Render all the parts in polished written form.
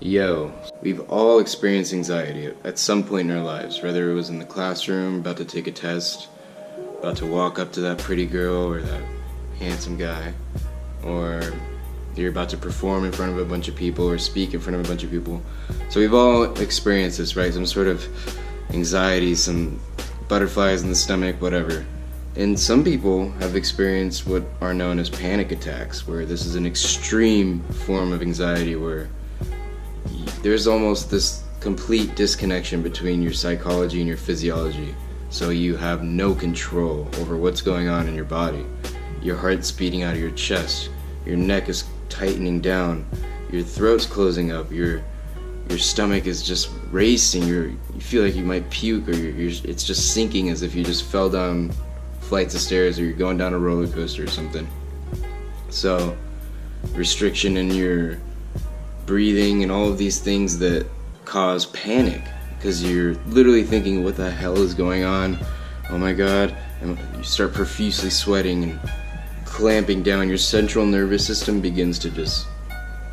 Yo, we've all experienced anxiety at some point in our lives, whether it was in the classroom, about to take a test, about to walk up to that pretty girl or that handsome guy, or you're about to perform in front of a bunch of people or speak in front of a bunch of people. So we've all experienced this, right? Some sort of anxiety, some butterflies in the stomach, whatever. And some people have experienced what are known as panic attacks, where this is an extreme form of anxiety where there's almost this complete disconnection between your psychology and your physiology. So you have no control over what's going on in your body. Your heart's beating out of your chest, your neck is tightening down, your throat's closing up, your stomach is just racing, you feel like you might puke, or it's just sinking as if you just fell down flights of stairs, or you're going down a roller coaster or something. So restriction in your breathing and all of these things that cause panic, because you're literally thinking, what the hell is going on? Oh my god. And you start profusely sweating and clamping down. Your central nervous system begins to just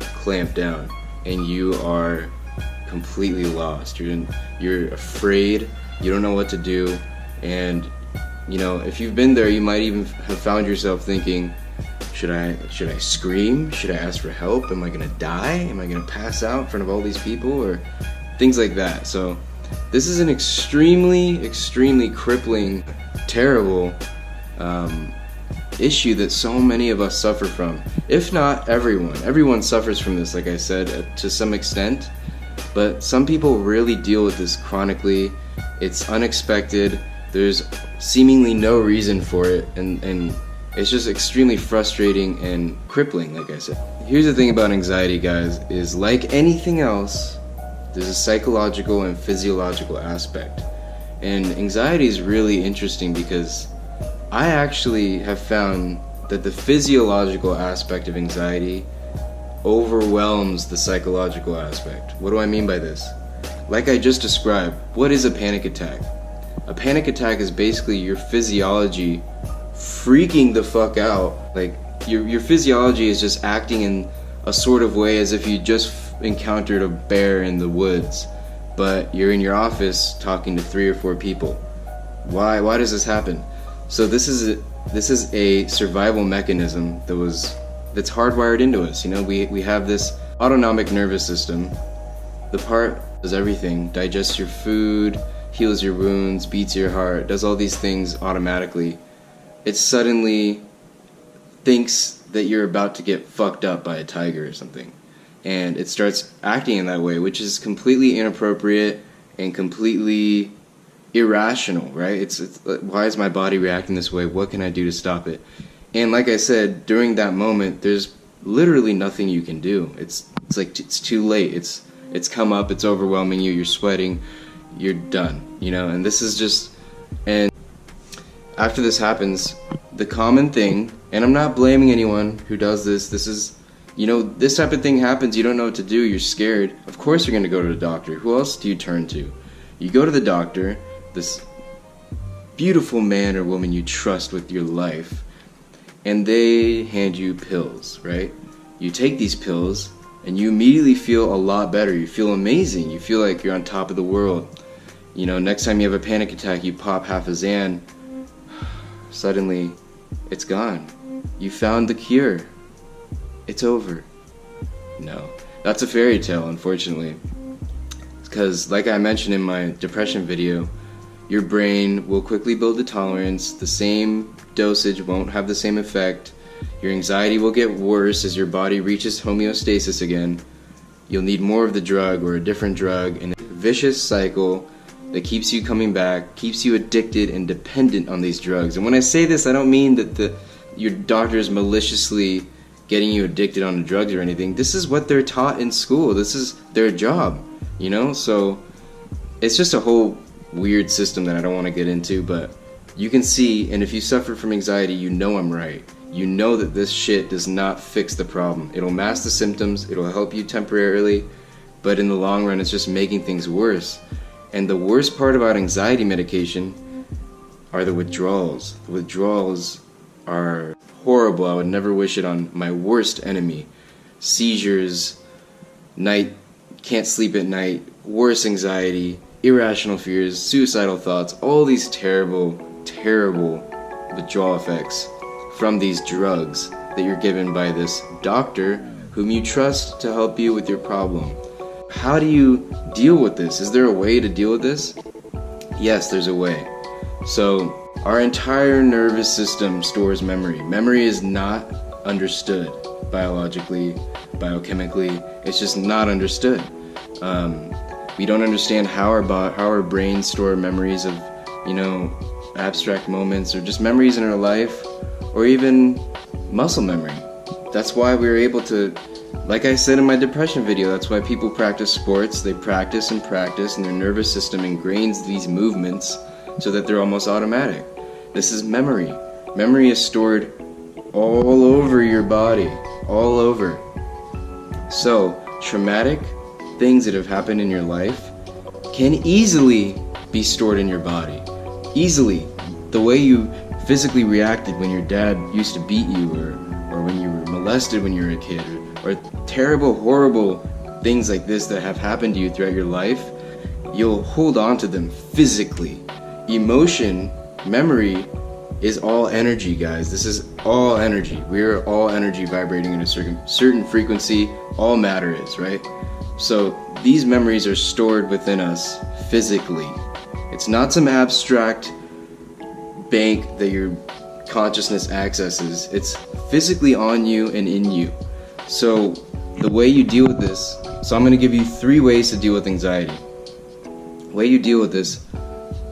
clamp down, and you are completely lost. You're afraid, you don't know what to do, and you know, if you've been there, you might even have found yourself thinking, should I scream? Should I ask for help? Am I gonna die? Am I gonna pass out in front of all these people? Or things like that. So this is an extremely crippling, terrible issue that so many of us suffer from. If not everyone. Everyone suffers from this, like I said, to some extent. But some people really deal with this chronically. It's unexpected. There's seemingly no reason for it, and it's just extremely frustrating and crippling, like I said. Here's the thing about anxiety, guys, is like anything else, there's a psychological and physiological aspect. And anxiety is really interesting because I actually have found that the physiological aspect of anxiety overwhelms the psychological aspect. What do I mean by this? Like I just described, what is a panic attack? A panic attack is basically your physiology freaking the fuck out. Like your physiology is just acting in a sort of way as if you just encountered a bear in the woods, but you're in your office talking to 3 or 4 people. Why does this happen? So this is a survival mechanism that's hardwired into us. You know, we have this autonomic nervous system. The part does everything, digests your food, heals your wounds, beats your heart, does all these things automatically. It suddenly thinks that you're about to get fucked up by a tiger or something, and it starts acting in that way, which is completely inappropriate and completely irrational, right? It's why is my body reacting this way? What can I do to stop it? And like I said, during that moment, there's literally nothing you can do. It's like it's too late. It's come up. It's overwhelming you. You're sweating. You're done. You know. And this is just. And after this happens, the common thing, and I'm not blaming anyone who does this. This is, you know, this type of thing happens. You don't know what to do. You're scared. Of course, you're going to go to the doctor. Who else do you turn to? You go to the doctor. This beautiful man or woman you trust with your life, and they hand you pills, right? You take these pills and you immediately feel a lot better. You feel amazing. You feel like you're on top of the world. You know, next time you have a panic attack, you pop half a Xan. Suddenly, it's gone. You found the cure. It's over. No, that's a fairy tale, unfortunately. Because, like I mentioned in my depression video, your brain will quickly build a tolerance. The same dosage won't have the same effect. Your anxiety will get worse as your body reaches homeostasis again. You'll need more of the drug or a different drug, and a vicious cycle that keeps you coming back, keeps you addicted and dependent on these drugs. And when I say this, I don't mean that your doctor is maliciously getting you addicted on the drugs or anything. This is what they're taught in school. This is their job, you know? So it's just a whole weird system that I don't want to get into, but you can see, and if you suffer from anxiety, you know I'm right. You know that this shit does not fix the problem. It'll mask the symptoms, it'll help you temporarily, but in the long run, it's just making things worse. And the worst part about anxiety medication are the withdrawals. The withdrawals are horrible. I would never wish it on my worst enemy. Seizures, night can't sleep at night, worse anxiety, irrational fears, suicidal thoughts, all these terrible, terrible withdrawal effects from these drugs that you're given by this doctor whom you trust to help you with your problem. How do you deal with this? Is there a way to deal with this? Yes, there's a way. So our entire nervous system stores memory. Memory is not understood biologically, biochemically. It's just not understood. We don't understand how our brains store memories of, abstract moments or just memories in our life, or even muscle memory. That's why we were able to, like I said in my depression video, that's why people practice sports. They practice and practice, and their nervous system ingrains these movements so that they're almost automatic. This is memory. Memory is stored all over your body, all over. So, traumatic things that have happened in your life can easily be stored in your body. Easily. The way you physically reacted when your dad used to beat you, or when you were molested when you were a kid, or terrible, horrible things like this that have happened to you throughout your life, you'll hold on to them physically. Emotion, memory, is all energy, guys. This is all energy. We are all energy vibrating in a certain frequency. All matter is, right? So these memories are stored within us physically. It's not some abstract bank that your consciousness accesses. It's physically on you and in you. So the way you deal with this, so I'm going to give you 3 ways to deal with anxiety. The way you deal with this,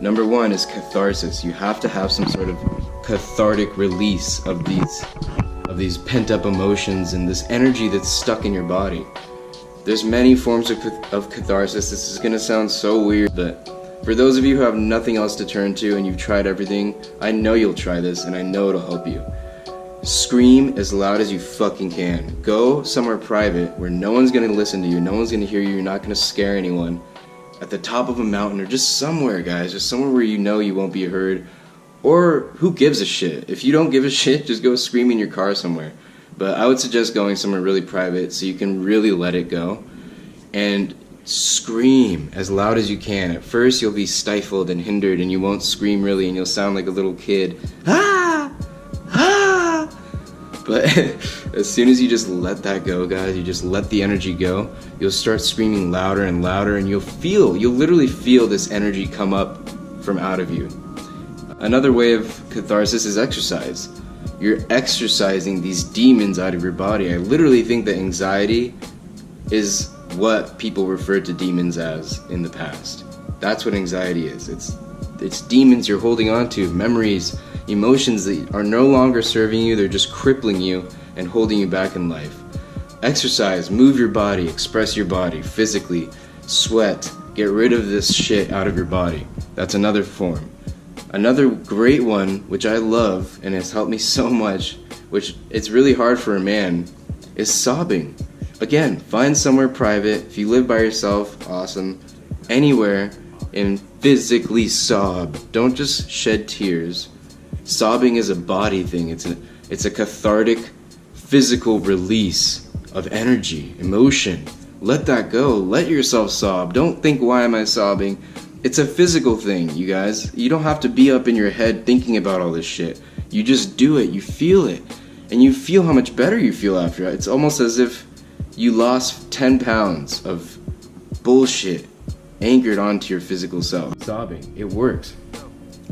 number 1 is catharsis. You have to have some sort of cathartic release of these pent-up emotions and this energy that's stuck in your body. There's many forms of catharsis. This is going to sound so weird, but for those of you who have nothing else to turn to and you've tried everything, I know you'll try this and I know it'll help you. Scream as loud as you fucking can. Go somewhere private where no one's going to listen to you, no one's going to hear you, you're not going to scare anyone. At the top of a mountain, or just somewhere, guys, just somewhere where you know you won't be heard. Or who gives a shit? If you don't give a shit, just go scream in your car somewhere. But I would suggest going somewhere really private so you can really let it go. And scream as loud as you can. At first you'll be stifled and hindered and you won't scream really and you'll sound like a little kid. Ah! Ah! But as soon as you just let that go, guys, you just let the energy go, you'll start screaming louder and louder, and you'll literally feel this energy come up from out of you. Another way of catharsis is exercise. You're exercising these demons out of your body. I literally think that anxiety is what people referred to demons as in the past. That's what anxiety is. It's demons you're holding on to, memories, emotions that are no longer serving you, they're just crippling you and holding you back in life. Exercise, move your body, express your body physically, sweat, get rid of this shit out of your body. That's another form. Another great one, which I love and has helped me so much, which it's really hard for a man, is sobbing. Again, find somewhere private. If you live by yourself, awesome. Anywhere, and physically sob. Don't just shed tears. Sobbing is a body thing. It's a cathartic, physical release of energy, emotion. Let that go. Let yourself sob. Don't think, why am I sobbing? It's a physical thing, you guys. You don't have to be up in your head thinking about all this shit. You just do it. You feel it. And you feel how much better you feel after it. It's almost as if you lost 10 pounds of bullshit anchored onto your physical self. Sobbing. It works.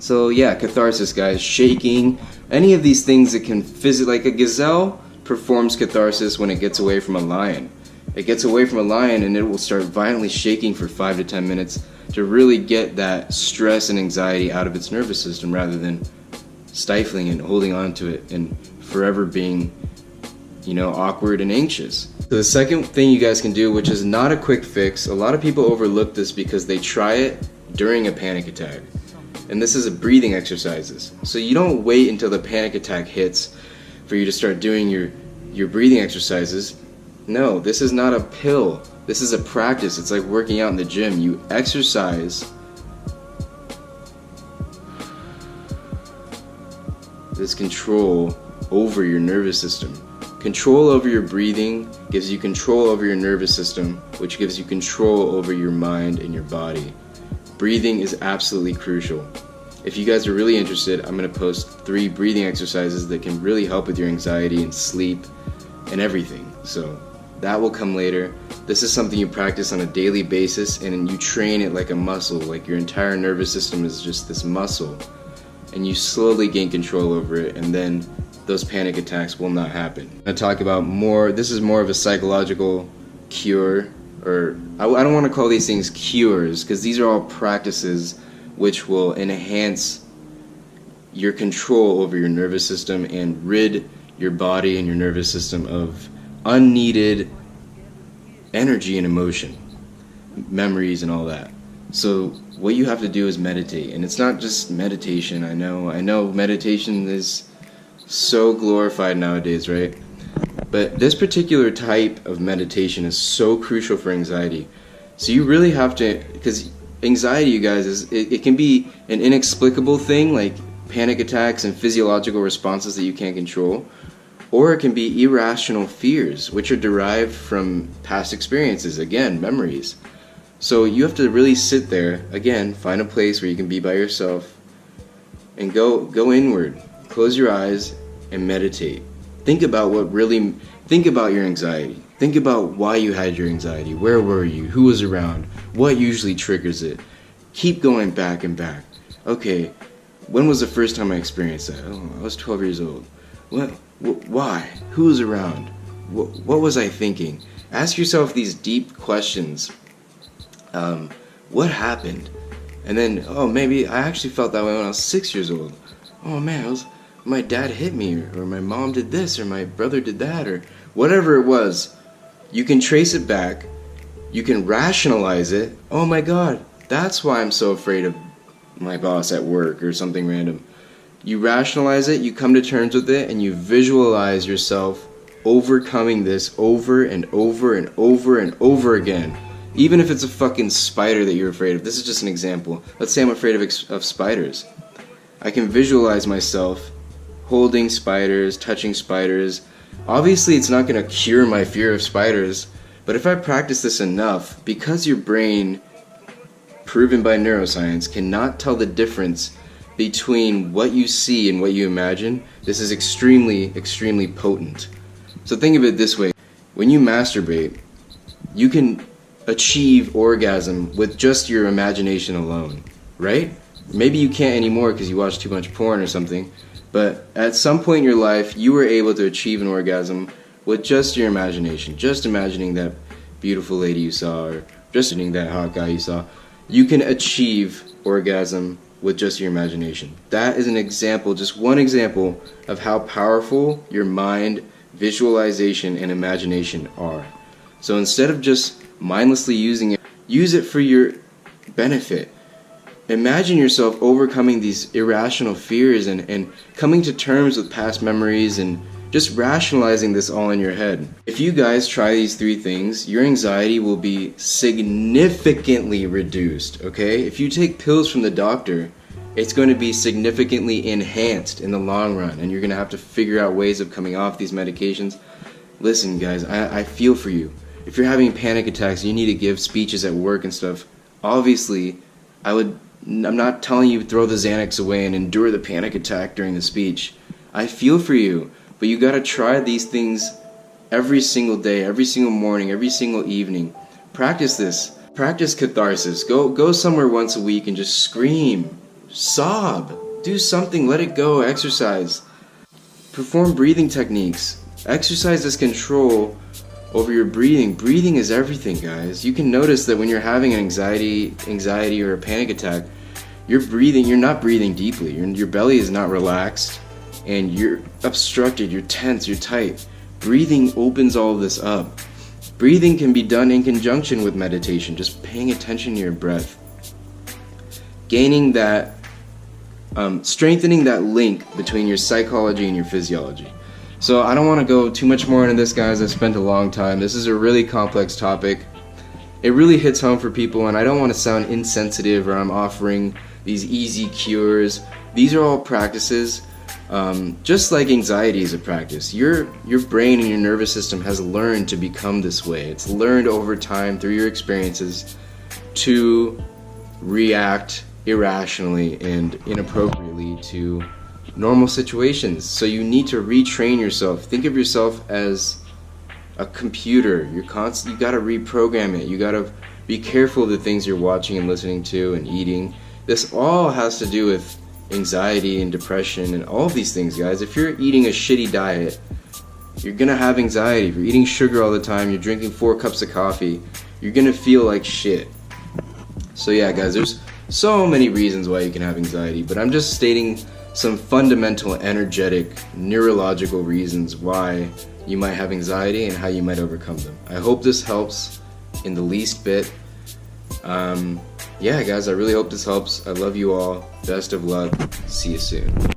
So yeah, catharsis, guys. Shaking. Any of these things that can like a gazelle performs catharsis when it gets away from a lion. It gets away from a lion and it will start violently shaking for 5 to 10 minutes to really get that stress and anxiety out of its nervous system, rather than stifling and holding on to it and forever being, awkward and anxious. So the second thing you guys can do, which is not a quick fix, a lot of people overlook this because they try it during a panic attack. And this is breathing exercises. So you don't wait until the panic attack hits for you to start doing your breathing exercises. No, this is not a pill. This is a practice. It's like working out in the gym. You exercise this control over your nervous system. Control over your breathing gives you control over your nervous system, which gives you control over your mind and your body. Breathing is absolutely crucial. If you guys are really interested, I'm going to post 3 breathing exercises that can really help with your anxiety and sleep and everything. So that will come later. This is something you practice on a daily basis, and you train it like a muscle, like your entire nervous system is just this muscle, and you slowly gain control over it, and then those panic attacks will not happen. I'm going to talk about more, this is more of a psychological cure, or I don't want to call these things cures, because these are all practices which will enhance your control over your nervous system and rid your body and your nervous system of unneeded energy and emotion, memories and all that. So what you have to do is meditate, and it's not just meditation. I know meditation is so glorified nowadays, right? But this particular type of meditation is so crucial for anxiety. So you really have to, because anxiety, you guys, it can be an inexplicable thing like panic attacks and physiological responses that you can't control, or it can be irrational fears which are derived from past experiences, again, memories. So you have to really sit there, again, find a place where you can be by yourself and go inward, close your eyes and meditate. Think about your anxiety. Think about why you had your anxiety. Where were you? Who was around? What usually triggers it? Keep going back and back. Okay, when was the first time I experienced that? Oh, I was 12 years old. Why? Who was around? What was I thinking? Ask yourself these deep questions. What happened? And then, oh, maybe I actually felt that way when I was 6 years old. Oh man, my dad hit me, or my mom did this, or my brother did that, or whatever it was. You can trace it back. You can rationalize it. Oh my God, that's why I'm so afraid of my boss at work or something random. You rationalize it, you come to terms with it, and you visualize yourself overcoming this over and over and over and over again. Even if it's a fucking spider that you're afraid of. This is just an example. Let's say I'm afraid of spiders. I can visualize myself holding spiders, touching spiders. Obviously, it's not going to cure my fear of spiders, but if I practice this enough, because your brain, proven by neuroscience, cannot tell the difference between what you see and what you imagine, this is extremely, extremely potent. So think of it this way. When you masturbate, you can achieve orgasm with just your imagination alone, right? Maybe you can't anymore because you watch too much porn or something, but at some point in your life, you were able to achieve an orgasm with just your imagination, just imagining that beautiful lady you saw, or just imagining that hot guy you saw. You can achieve orgasm with just your imagination. That is an example, just one example, of how powerful your mind, visualization, and imagination are. So instead of just mindlessly using it, use it for your benefit. Imagine yourself overcoming these irrational fears and coming to terms with past memories and just rationalizing this all in your head. If you guys try these 3 things, your anxiety will be significantly reduced, okay? If you take pills from the doctor, it's going to be significantly enhanced in the long run, and you're going to have to figure out ways of coming off these medications. Listen, guys, I feel for you. If you're having panic attacks, you need to give speeches at work and stuff. Obviously, I'm not telling you throw the Xanax away and endure the panic attack during the speech. I feel for you, but you gotta try these things every single day, every single morning, every single evening. Practice this. Practice catharsis. Go somewhere once a week and just scream, sob, do something, let it go, exercise. Perform breathing techniques. Exercise this control over your breathing. Breathing is everything, guys. You can notice that when you're having an anxiety or a panic attack, you're not breathing deeply. Your belly is not relaxed, and you're obstructed, you're tense, you're tight. Breathing opens all of this up. Breathing can be done in conjunction with meditation, just paying attention to your breath. Gaining that, strengthening that link between your psychology and your physiology. So I don't want to go too much more into this, guys. I've spent a long time. This is a really complex topic. It really hits home for people, and I don't want to sound insensitive or I'm offering these easy cures. These are all practices Just like anxiety is a practice, your brain and your nervous system has learned to become this way. It's learned over time through your experiences to react irrationally and inappropriately to normal situations. So you need to retrain yourself. Think of yourself as a computer. You gotta reprogram it. You gotta be careful of the things you're watching and listening to and eating. This all has to do with anxiety and depression and all of these things, guys. If you're eating a shitty diet, you're gonna have anxiety. If you're eating sugar all the time, you're drinking 4 cups of coffee, you're gonna feel like shit. So yeah, guys, there's so many reasons why you can have anxiety, but I'm just stating some fundamental, energetic, neurological reasons why you might have anxiety and how you might overcome them. I hope this helps in the least bit. Yeah, guys, I really hope this helps. I love you all. Best of luck. See you soon.